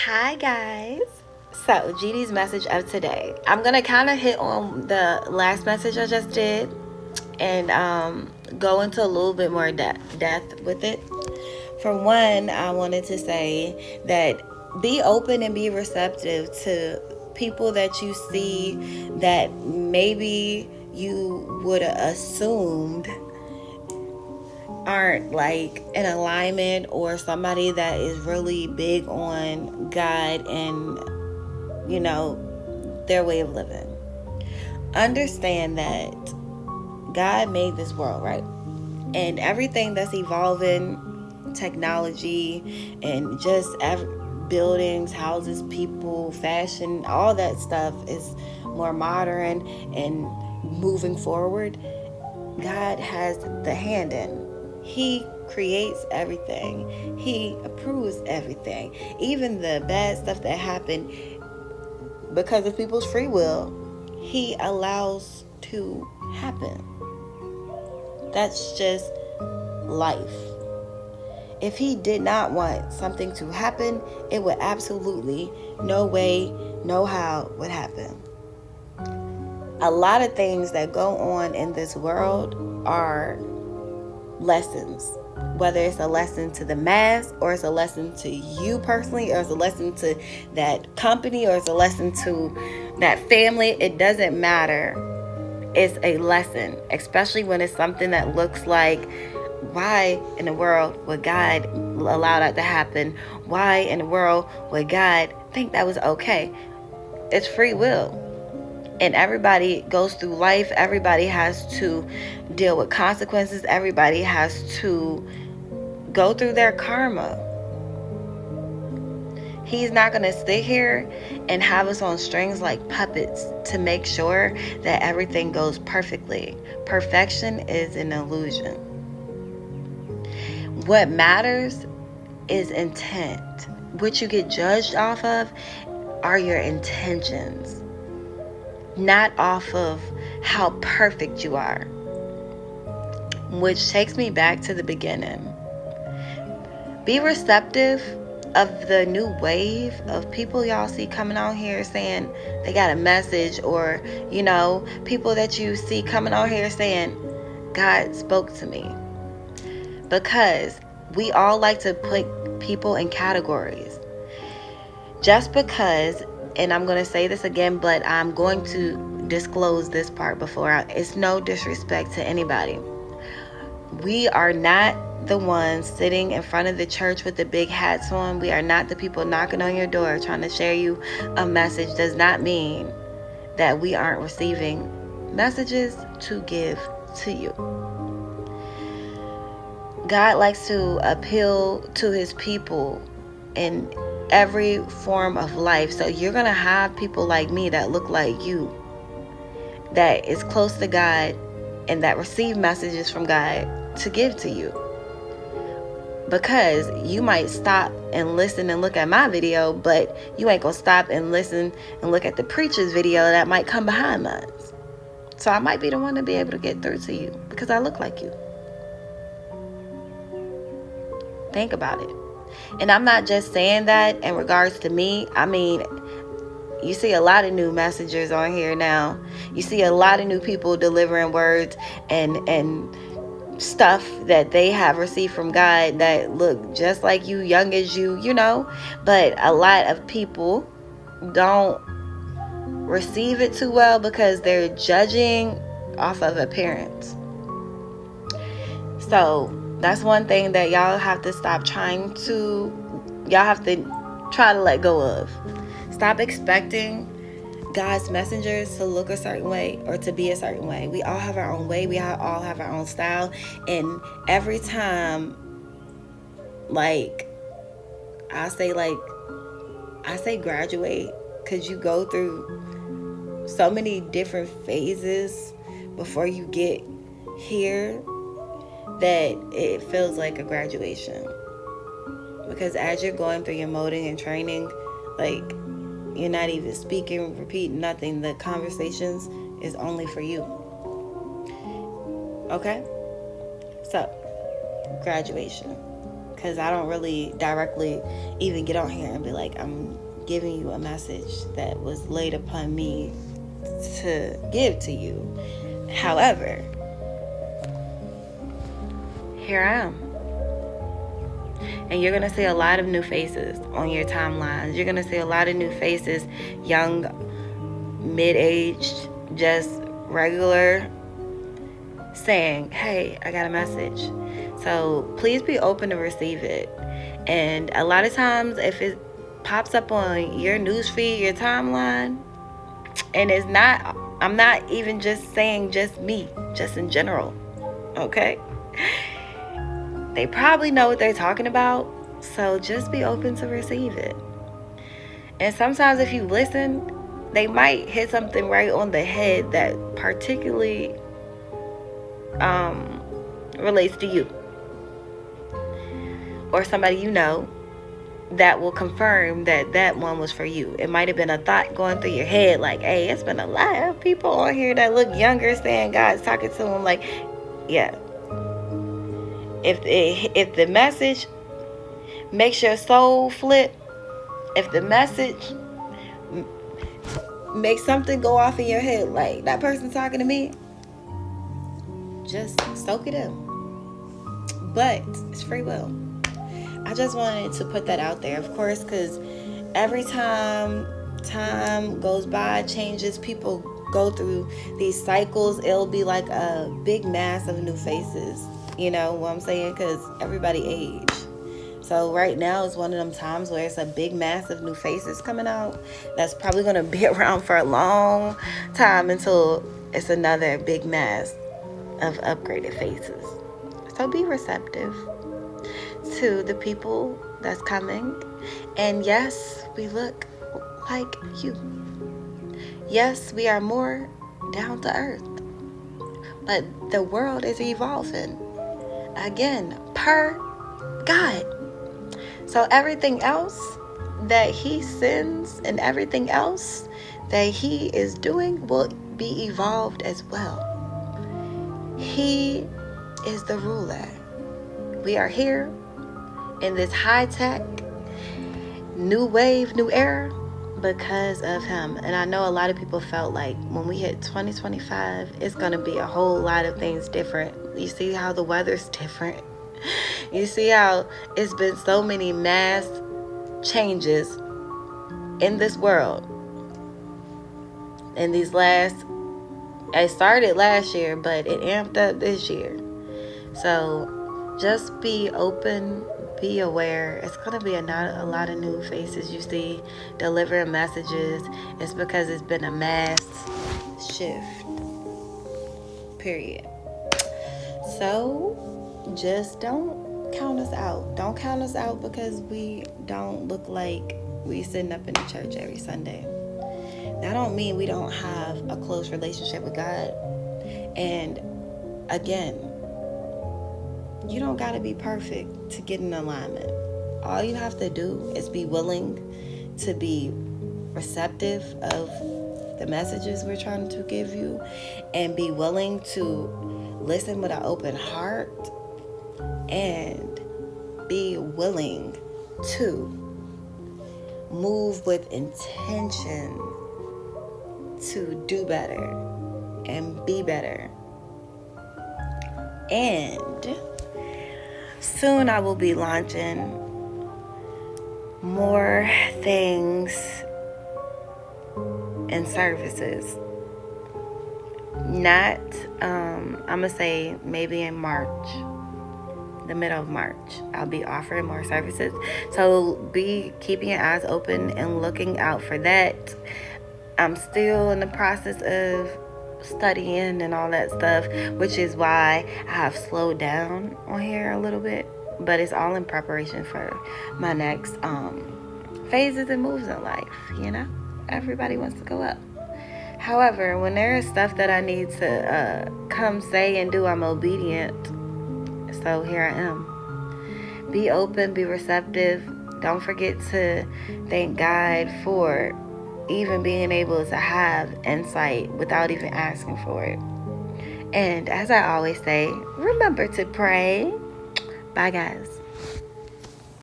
Hi guys. So GD's message of today. I'm gonna kind of hit on the last message I just did and go into a little bit more depth with it. For one, I wanted to say that be open and be receptive to people that you see that maybe you would have assumed aren't like in alignment, or somebody that is really big on God and their way of living. Understand that God made this world, right? And everything that's evolving, technology and just buildings, houses, people, fashion, all that stuff is more modern and moving forward. God has the hand in. He creates everything. He approves everything. Even the bad stuff that happened because of people's free will, He allows to happen. That's just life. If He did not want something to happen, it would absolutely, no way, no how would happen. A lot of things that go on in this world are lessons, whether it's a lesson to the mass, or it's a lesson to you personally, or it's a lesson to that company, or it's a lesson to that family. It doesn't matter. It's a lesson, especially when it's something that looks like, why in the world would God allow that to happen? Why in the world would God think that was okay? It's free will. And everybody goes through life. Everybody has to deal with consequences. Everybody has to go through their karma. He's not going to sit here and have us on strings like puppets to make sure that everything goes perfectly. Perfection is an illusion. What matters is intent. What you get judged off of are your intentions, not off of how perfect you are. Which takes me back to the beginning. Be receptive of the new wave of people y'all see coming out here saying they got a message, or people that you see coming out here saying God spoke to me. Because we all like to put people in categories. Just because, and I'm going to say this again, but I'm going to disclose this part it's no disrespect to anybody. We are not the ones sitting in front of the church with the big hats on. We are not the people knocking on your door trying to share you a message. Does not mean that we aren't receiving messages to give to you. God likes to appeal to His people in every form of life. So you're going to have people like me that look like you, that is close to God and that receive messages from God to give to you. Because you might stop and listen and look at my video, but you ain't going to stop and listen and look at the preacher's video that might come behind mine. So I might be the one to be able to get through to you because I look like you. Think about it. And I'm not just saying that in regards to me. I mean, you see a lot of new messengers on here now. You see a lot of new people delivering words and stuff that they have received from God that look just like you, young as you, But a lot of people don't receive it too well because they're judging off of appearance. So that's one thing that y'all have to y'all have to try to let go of. Stop expecting God's messengers to look a certain way or to be a certain way. We all have our own way. We all have our own style. And every time, I say graduate, because you go through so many different phases before you get here that it feels like a graduation. Because as you're going through your molding and training, you're not even speaking, repeating nothing. The conversations is only for you. Okay? So, graduation. because I don't really directly even get on here and be like, I'm giving you a message that was laid upon me to give to you. However, here I am. And you're going to see a lot of new faces on your timelines. You're going to see a lot of new faces, young, mid-aged, just regular, saying, hey, I got a message. So please be open to receive it. And a lot of times, if it pops up on your newsfeed, your timeline, and it's not, I'm not even just saying just me, just in general, okay? They probably know what they're talking about, so just be open to receive it. And sometimes if you listen, they might hit something right on the head that particularly relates to you. Or somebody you know that will confirm that that one was for you. It might have been a thought going through your head like, hey, it's been a lot of people on here that look younger saying God's talking to them. Like, yeah. If the message makes your soul flip, if the message makes something go off in your head, like that person talking to me, just soak it in. But it's free will. I just wanted to put that out there, of course, because every time goes by, changes, people go through these cycles, it'll be like a big mass of new faces. You know what I'm saying? Because everybody age. So right now is one of them times where it's a big mass of new faces coming out that's probably going to be around for a long time until it's another big mass of upgraded faces. So be receptive to the people that's coming. And yes, we look like you. Yes, we are more down to earth. But the world is evolving. Again, per God. So everything else that he sends and everything else that he is doing will be evolved as well. He is the ruler. We are here in this high-tech, new wave, new era because of him. And I know a lot of people felt like when we hit 2025, it's going to be a whole lot of things different. You see how the weather's different. You see how it's been so many mass changes in this world. In these it started last year, but it amped up this year. So just be open, be aware. It's going to be a lot of new faces you see delivering messages. It's because it's been a mass shift. Period. So just don't count us out. Don't count us out because we don't look like we sitting up in the church every Sunday. That don't mean we don't have a close relationship with God. And again, you don't got to be perfect to get in alignment. All you have to do is be willing to be receptive of the messages we're trying to give you and be willing to listen with an open heart and be willing to move with intention to do better and be better. And soon I will be launching more things and services. Not, I'm going to say maybe in March, the middle of March, I'll be offering more services. So be keeping your eyes open and looking out for that. I'm still in the process of studying and all that stuff, which is why I have slowed down on here a little bit, but it's all in preparation for my next phases and moves in life. You know, everybody wants to go up. However, when there is stuff that I need to come say and do, I'm obedient. So here I am. Be open, be receptive. Don't forget to thank God for even being able to have insight without even asking for it. And as I always say, remember to pray. Bye, guys.